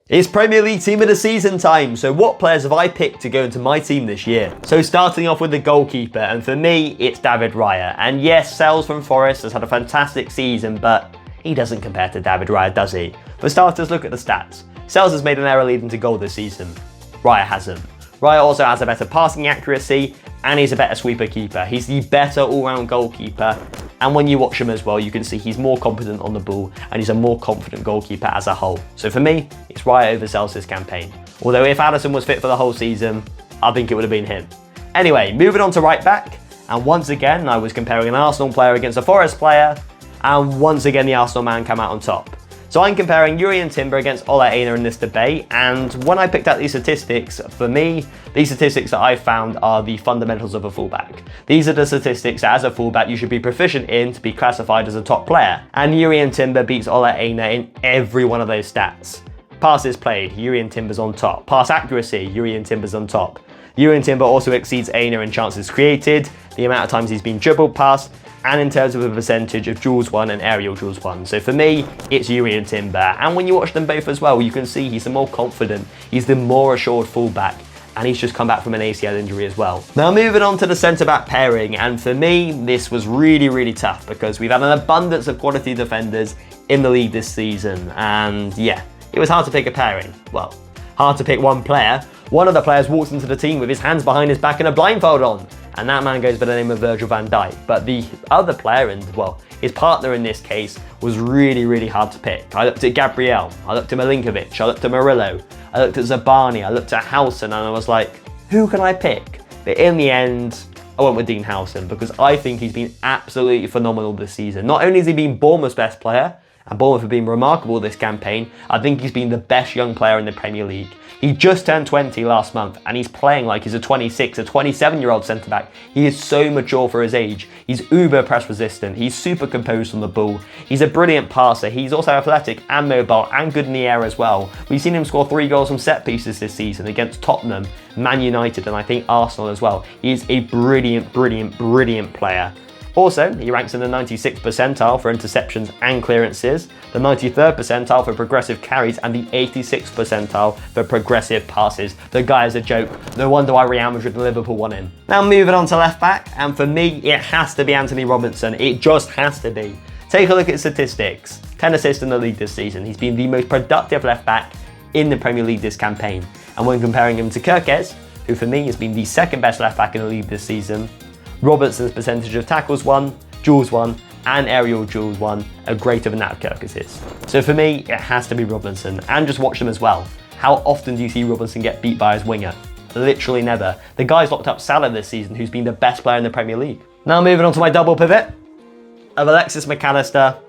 It's Premier League Team of the Season time, so what players have I picked to go into my team this year? So starting off with the goalkeeper, and for me, it's David Raya. And yes, Sells from Forest has had a fantastic season, but he doesn't compare to David Raya, does he? For starters, look at the stats. Sells has made an error leading to goal this season. Raya hasn't. Raya also has a better passing accuracy, and he's a better sweeper keeper. He's the better all-round goalkeeper, and when you watch him as well, you can see he's more competent on the ball, and he's a more confident goalkeeper as a whole. So for me, it's Raya over Sells this campaign. Although if Addison was fit for the whole season, I think it would have been him. Anyway, moving on to right back, and once again, I was comparing an Arsenal player against a Forest player, and once again, the Arsenal man came out on top. So I'm comparing Jurrien Timber against Ole Einar in this debate, and when I picked out these statistics, for me, these statistics that I found are the fundamentals of a fullback. These are the statistics that as a fullback you should be proficient in to be classified as a top player, and Jurrien Timber beats Ole Einar in every one of those stats. Passes played, Jurrien Timber's on top. Pass accuracy, Jurrien Timber's on top. Jurrien Timber also exceeds Einar in chances created, the amount of times he's been dribbled past, and in terms of a percentage of duels won and aerial duels won. So for me, it's Jurrien Timber. And when you watch them both as well, you can see he's the more confident, he's the more assured fullback, and he's just come back from an ACL injury as well. Now moving on to the centre-back pairing, and for me, this was really tough because we've had an abundance of quality defenders in the league this season, and yeah, it was hard to pick a pairing. Well, hard to pick one player. One of the players walks into the team with his hands behind his back and a blindfold on, and that man goes by the name of Virgil van Dijk. But the other player, and well, his partner in this case, was really hard to pick. I looked at Gabriel, I looked at Milinkovic, I looked at Murillo, I looked at Zabani, I looked at Howson, and I was like, who can I pick? But in the end, I went with Dean Howson because I think he's been absolutely phenomenal this season. Not only has he been Bournemouth's best player, and Bournemouth have been remarkable this campaign, I think he's been the best young player in the Premier League. He just turned 20 last month and he's playing like he's a 26, a 27-year-old centre-back. He is so mature for his age. He's uber press resistant. He's super composed on the ball. He's a brilliant passer. He's also athletic and mobile and good in the air as well. We've seen him score 3 goals from set pieces this season against Tottenham, Man United, and I think Arsenal as well. He is a brilliant player. Also, he ranks in the 96th percentile for interceptions and clearances, the 93rd percentile for progressive carries, and the 86th percentile for progressive passes. The guy is a joke. No wonder why Real Madrid and Liverpool want him. Now moving on to left back, and for me, it has to be Anthony Robinson. It just has to be. Take a look at statistics. 10 assists in the league this season. He's been the most productive left back in the Premier League this campaign. And when comparing him to Kirkes, who for me has been the second best left back in the league this season, Robertson's percentage of tackles won, duels won, and aerial duels won are greater than that of Kirkes's. So for me, it has to be Robinson, and just watch them as well. How often do you see Robinson get beat by his winger? Literally never. The guy's locked up Salah this season, who's been the best player in the Premier League. Now moving on to my double pivot of Alexis McAllister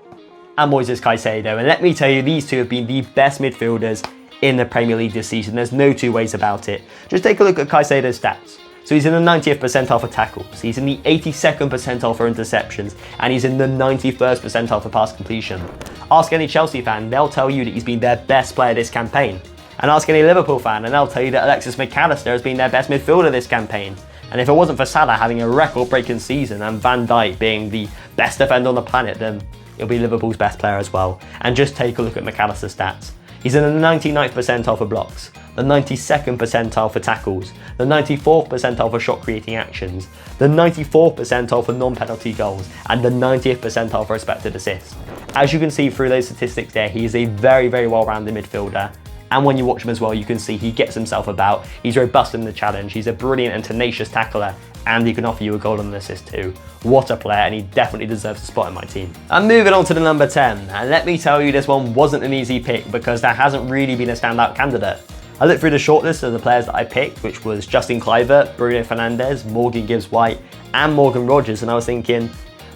and Moises Caicedo, and let me tell you, these two have been the best midfielders in the Premier League this season. There's no two ways about it. Just take a look at Caicedo's stats. So he's in the 90th percentile for tackles, he's in the 82nd percentile for interceptions, and he's in the 91st percentile for pass completion. Ask any Chelsea fan, they'll tell you that he's been their best player this campaign. And ask any Liverpool fan, and they'll tell you that Alexis McAllister has been their best midfielder this campaign. And if it wasn't for Salah having a record-breaking season and Van Dijk being the best defender on the planet, then he'll be Liverpool's best player as well. And just take a look at McAllister's stats. He's in the 99th percentile for blocks, the 92nd percentile for tackles, the 94th percentile for shot creating actions, the 94th percentile for non-penalty goals, and the 90th percentile for expected assists. As you can see through those statistics there, he is a very well-rounded midfielder. And when you watch him as well, you can see he gets himself about, he's robust in the challenge, he's a brilliant and tenacious tackler, and he can offer you a goal and an assist too. What a player, and he definitely deserves a spot in my team. I'm moving on to the number 10, and let me tell you, this one wasn't an easy pick because there hasn't really been a standout candidate. I looked through the shortlist of the players that I picked, which was Justin Kluivert, Bruno Fernandes, Morgan Gibbs-White, and Morgan Rogers, and I was thinking,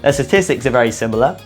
their statistics are very similar.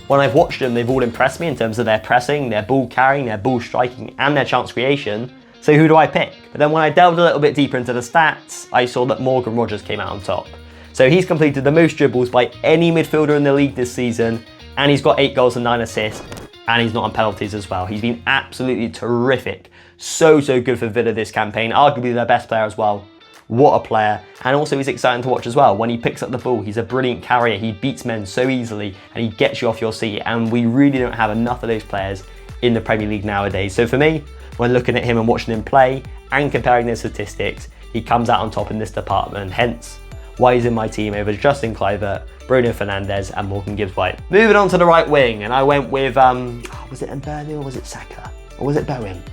When I've watched them, they've all impressed me in terms of their pressing, their ball carrying, their ball striking, and their chance creation. So who do I pick? But then when I delved a little bit deeper into the stats, I saw that Morgan Rogers came out on top. So he's completed the most dribbles by any midfielder in the league this season, and he's got 8 goals and 9 assists, and he's not on penalties as well. He's been absolutely terrific. So good for Villa this campaign, arguably their best player as well. What a player. And also he's exciting to watch as well. When he picks up the ball, he's a brilliant carrier. He beats men so easily and he gets you off your seat. And we really don't have enough of those players in the Premier League nowadays. So for me, when looking at him and watching him play and comparing their statistics, he comes out on top in this department, hence why he's in my team over Justin Kluivert, Bruno Fernandes and Morgan Gibbs-White. Moving on to the right wing, and I went with, was it Mbeumo or was it Saka? Or was it Bowen?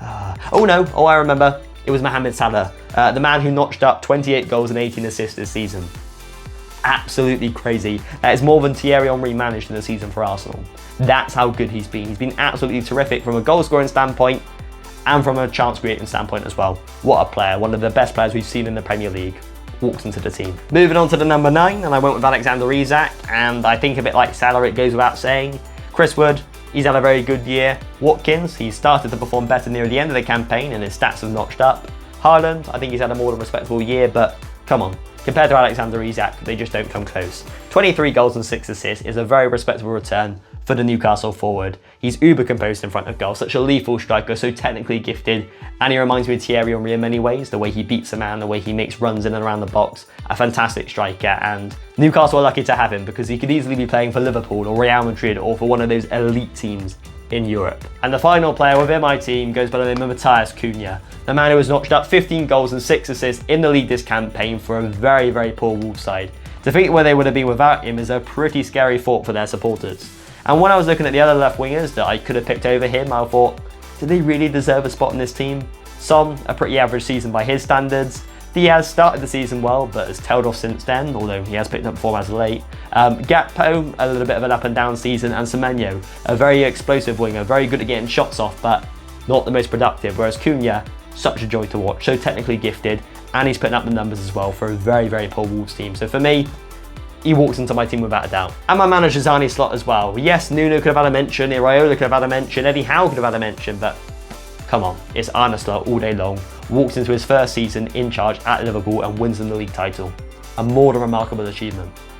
I remember. It was Mohamed Salah, the man who notched up 28 goals and 18 assists this season. Absolutely crazy. That is more than Thierry Henry managed in the season for Arsenal. That's how good he's been. He's been absolutely terrific from a goal scoring standpoint and from a chance creating standpoint as well. What a player, one of the best players we've seen in the Premier League. Walks into the team. Moving on to the number 9, and I went with Alexander Isak, and I think a bit like Salah, it goes without saying. Chris Wood, he's had a very good year. Watkins, he's started to perform better near the end of the campaign and his stats have notched up. Haaland, I think he's had a more than respectable year, but come on. Compared to Alexander Isak, they just don't come close. 23 goals and 6 assists is a very respectable return for the Newcastle forward. He's uber composed in front of goal, such a lethal striker, so technically gifted, and he reminds me of Thierry Henry in many ways, the way he beats a man, the way he makes runs in and around the box. A fantastic striker, and Newcastle are lucky to have him because he could easily be playing for Liverpool or Real Madrid or for one of those elite teams in Europe. And the final player within my team goes by the name of Matheus Cunha, the man who has notched up 15 goals and 6 assists in the league this campaign for a very, very poor Wolves side. To think where they would have been without him is a pretty scary thought for their supporters. And when I was looking at the other left wingers that I could have picked over him, I thought, do they really deserve a spot in this team? Son, a pretty average season by his standards. Diaz started the season well, but has tailed off since then, although he has picked up form as of late. Gakpo, a little bit of an up and down season, and Semenyo, a very explosive winger, very good at getting shots off, but not the most productive, whereas Cunha, such a joy to watch, so technically gifted, and he's putting up the numbers as well for a very, very poor Wolves team. So for me, he walks into my team without a doubt. And my manager's Arnie slot as well. Yes, Nuno could have had a mention, Iraola could have had a mention, Eddie Howe could have had a mention, but come on, it's Arne Slot all day long. Walks into his first season in charge at Liverpool and wins them the league title. A more than remarkable achievement.